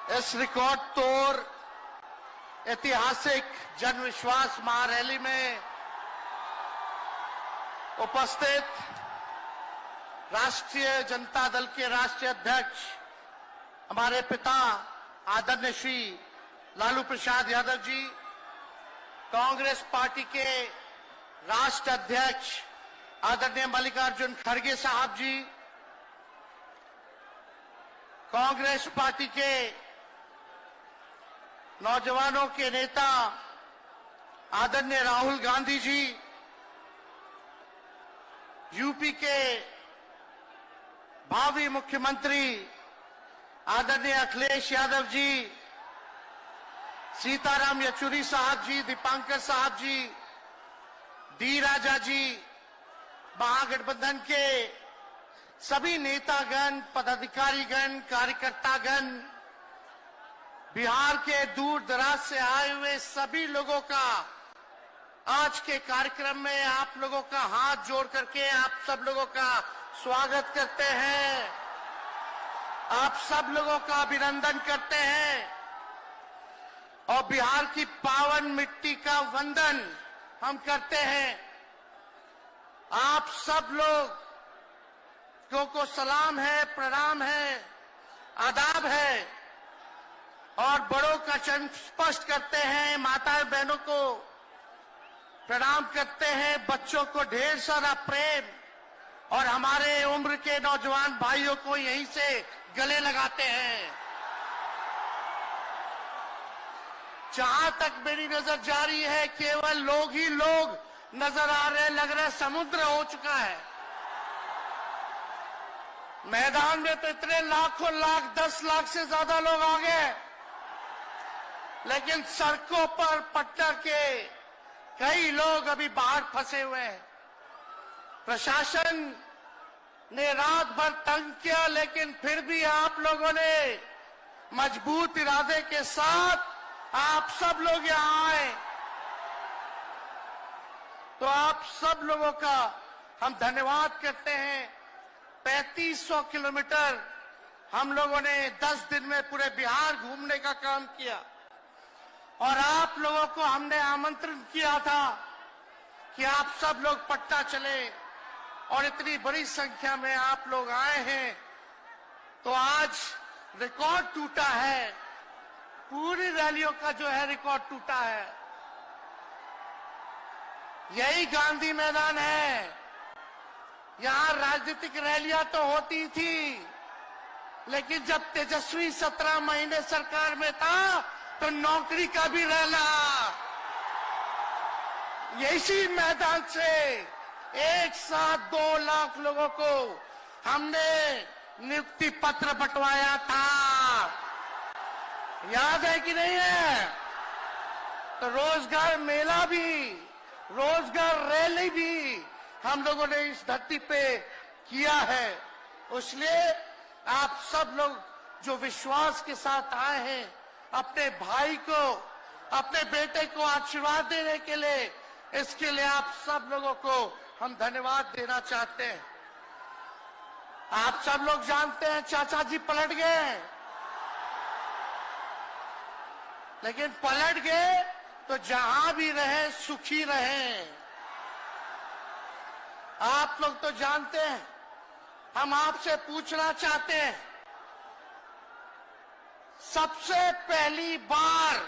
इस रिकॉर्ड तोड़ ऐतिहासिक जन विश्वास महारैली में उपस्थित राष्ट्रीय जनता दल के राष्ट्रीय अध्यक्ष हमारे पिता आदरणीय श्री लालू प्रसाद यादव जी, कांग्रेस पार्टी के राष्ट्र अध्यक्ष आदरणीय मल्लिकार्जुन खड़गे साहब जी, कांग्रेस पार्टी के नौजवानों के नेता आदरणीय राहुल गांधी जी, यूपी के भावी मुख्यमंत्री आदरणीय अखिलेश यादव जी, सीताराम येचुरी साहब जी, दीपांकर साहब जी, डी राजा जी, महागठबंधन के सभी नेतागण, पदाधिकारीगण, कार्यकर्तागण, बिहार के दूर दराज से आए हुए सभी लोगों का आज के कार्यक्रम में आप लोगों का हाथ जोड़ करके आप सब लोगों का स्वागत करते हैं, आप सब लोगों का अभिनंदन करते हैं और बिहार की पावन मिट्टी का वंदन हम करते हैं। आप सब लोगों को सलाम है, प्रणाम है, आदाब है और बड़ों का चरण स्पष्ट करते हैं, माताएं बहनों को प्रणाम करते हैं, बच्चों को ढेर सारा प्रेम और हमारे उम्र के नौजवान भाइयों को यहीं से गले लगाते हैं। जहां तक मेरी नजर जा रही है केवल लोग ही लोग नजर आ रहे, लग रहा है समुद्र हो चुका है। मैदान में तो इतने लाखों लाख, 10 लाख से ज्यादा लोग आ गए, लेकिन सड़कों पर पट्टा के कई लोग अभी बाहर फंसे हुए हैं। प्रशासन ने रात भर तंग किया, लेकिन फिर भी आप लोगों ने मजबूत इरादे के साथ आप सब लोग यहां आए, तो आप सब लोगों का हम धन्यवाद करते हैं। 3500 किलोमीटर हम लोगों ने 10 दिन में पूरे बिहार घूमने का काम किया और आप लोगों को हमने आमंत्रण किया था कि आप सब लोग पटना चले और इतनी बड़ी संख्या में आप लोग आए हैं, तो आज रिकॉर्ड टूटा है, पूरी रैलियों का जो है रिकॉर्ड टूटा है। यही गांधी मैदान है, यहां राजनीतिक रैलियां तो होती थी, लेकिन जब तेजस्वी 17 महीने सरकार में था तो नौकरी का भी रैला यही मैदान से एक साथ 2 लाख लोगों को हमने नियुक्ति पत्र बंटवाया था, याद है कि नहीं है? तो रोजगार मेला भी, रोजगार रैली भी हम लोगों ने इस धरती पे किया है। इसलिए आप सब लोग जो विश्वास के साथ आए हैं अपने भाई को, अपने बेटे को आशीर्वाद देने के लिए, इसके लिए आप सब लोगों को हम धन्यवाद देना चाहते हैं। आप सब लोग जानते हैं चाचा जी पलट गए, लेकिन पलट गए तो जहां भी रहे सुखी रहे। आप लोग तो जानते हैं, हम आपसे पूछना चाहते हैं, सबसे पहली बार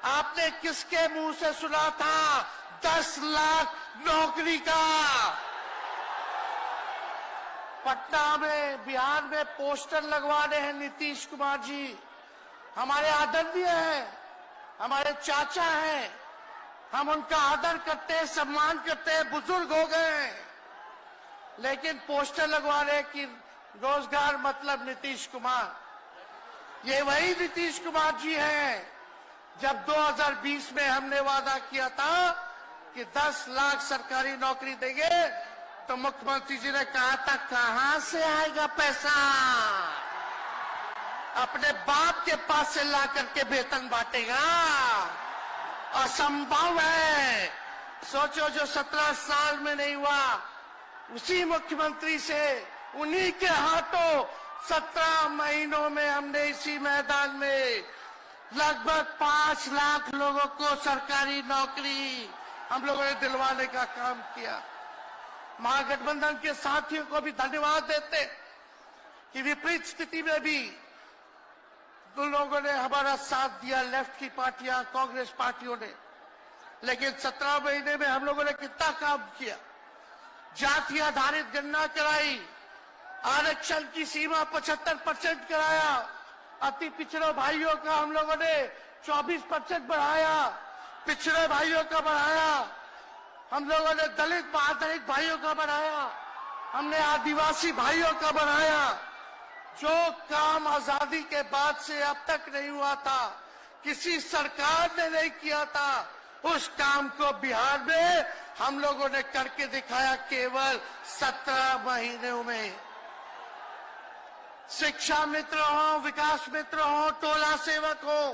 आपने किसके मुंह से सुना था 10 लाख नौकरी का? पटना में, बिहार में पोस्टर लगवा रहे हैं नीतीश कुमार जी, हमारे आदरणीय हैं, हमारे चाचा हैं, हम उनका आदर करते हैं, सम्मान करते हैं, बुजुर्ग हो गए, लेकिन पोस्टर लगवा रहे कि रोजगार मतलब नीतीश कुमार। ये वही नीतीश कुमार जी हैं जब 2020 में हमने वादा किया था कि 10 लाख सरकारी नौकरी देंगे, तो मुख्यमंत्री जी ने कहा था कहां से आएगा पैसा, अपने बाप के पास से ला करके वेतन बांटेगा, असंभव है। सोचो, जो 17 साल में नहीं हुआ, उसी मुख्यमंत्री से, उन्हीं के हाथों 17 महीनों में हमने इसी मैदान में लगभग 5 लाख लोगों को सरकारी नौकरी हम लोगों ने दिलवाने का काम किया। महागठबंधन के साथियों को भी धन्यवाद देते कि विपरीत स्थिति में भी उन लोगों ने हमारा साथ दिया, लेफ्ट की पार्टियां, कांग्रेस पार्टियों ने। लेकिन 17 महीने में हम लोगों ने कितना काम किया। जाति आधारित गणना कराई, आरक्षण की सीमा 75% कराया, अति पिछड़े भाइयों का हम लोगों ने 24% बढ़ाया, पिछड़े भाइयों का बढ़ाया, हम लोगों ने दलित महादलित भाइयों का बढ़ाया, हमने आदिवासी भाइयों का बढ़ाया। जो काम आजादी के बाद से अब तक नहीं हुआ था, किसी सरकार ने नहीं किया था, उस काम को बिहार में हम लोगों ने करके दिखाया केवल 17 महीनों में। शिक्षा मित्र हो, विकास मित्र हो, टोला सेवक हो,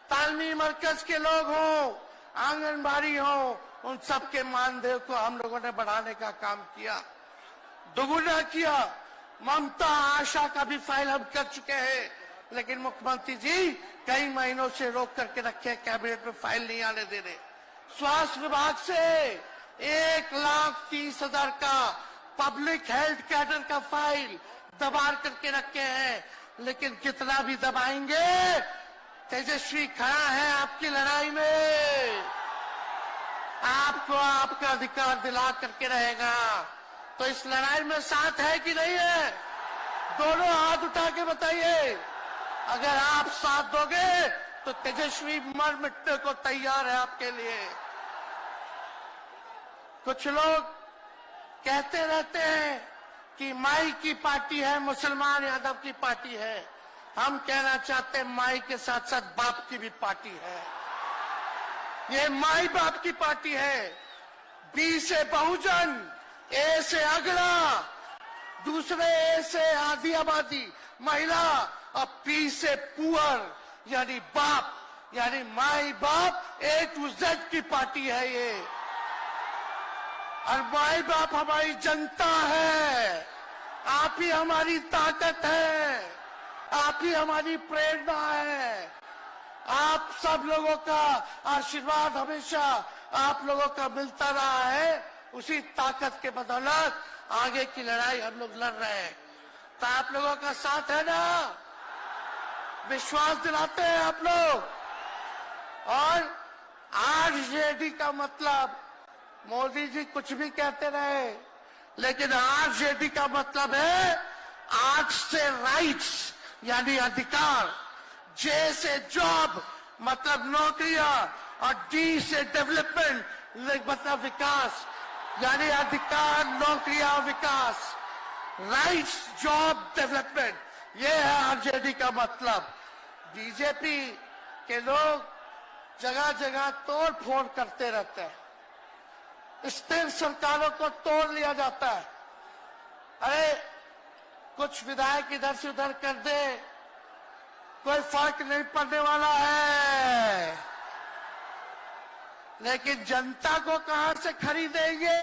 तालमी मरकज के लोग हो, आंगनबाड़ी हो, उन सबके मानदेय को हम लोगों ने बढ़ाने का काम किया, दोगुना किया। ममता आशा का भी फाइल हम कर चुके हैं, लेकिन मुख्यमंत्री जी कई महीनों से रोक करके रखे, कैबिनेट में फाइल नहीं आने दे रहे। स्वास्थ्य विभाग से 1,30,000 का पब्लिक हेल्थ कैडर का फाइल दबा करके रखे हैं, लेकिन कितना भी दबाएंगे, तेजस्वी खड़ा है आपकी लड़ाई में, आपको आपका अधिकार दिला करके रहेगा। तो इस लड़ाई में साथ है कि नहीं है? दोनों हाथ उठा के बताइए। अगर आप साथ दोगे तो तेजस्वी मर मिटने को तैयार है आपके लिए। कुछ लोग कहते रहते हैं कि माई की पार्टी है, मुसलमान यादव की पार्टी है। हम कहना चाहते हैं माई के साथ साथ बाप की भी पार्टी है। ये माई बाप की पार्टी है। बी से बहुजन, ए से अगड़ा, दूसरे ए से आधी आबादी महिला, और पी से पुअर यानी बाप, यानी माई बाप, ए टू जेड की पार्टी है ये। और माई बाप हमारी जनता है, आप ही हमारी ताकत है, आप ही हमारी प्रेरणा है। आप सब लोगों का आशीर्वाद हमेशा आप लोगों का मिलता रहा है, उसी ताकत के बदौलत आगे की लड़ाई हम लोग लड़ रहे हैं। तो आप लोगों का साथ है ना? विश्वास दिलाते हैं आप लोग। और आरजेडी का मतलब, मोदी जी कुछ भी कहते रहे, लेकिन आरजेडी का मतलब है आर से राइट्स यानी अधिकार, जे से जॉब मतलब नौकरियां, और डी से डेवलपमेंट मतलब विकास, यानी अधिकार, नौकरियां, विकास, राइट्स, जॉब, डेवलपमेंट, ये है आरजेडी का मतलब। बीजेपी के लोग जगह जगह तोड़ फोड़ करते रहते हैं, स्थिर सरकारों को तोड़ लिया जाता है। अरे कुछ विधायक इधर से उधर कर दे, कोई फर्क नहीं पड़ने वाला है, लेकिन जनता को कहां से खरीदेंगे?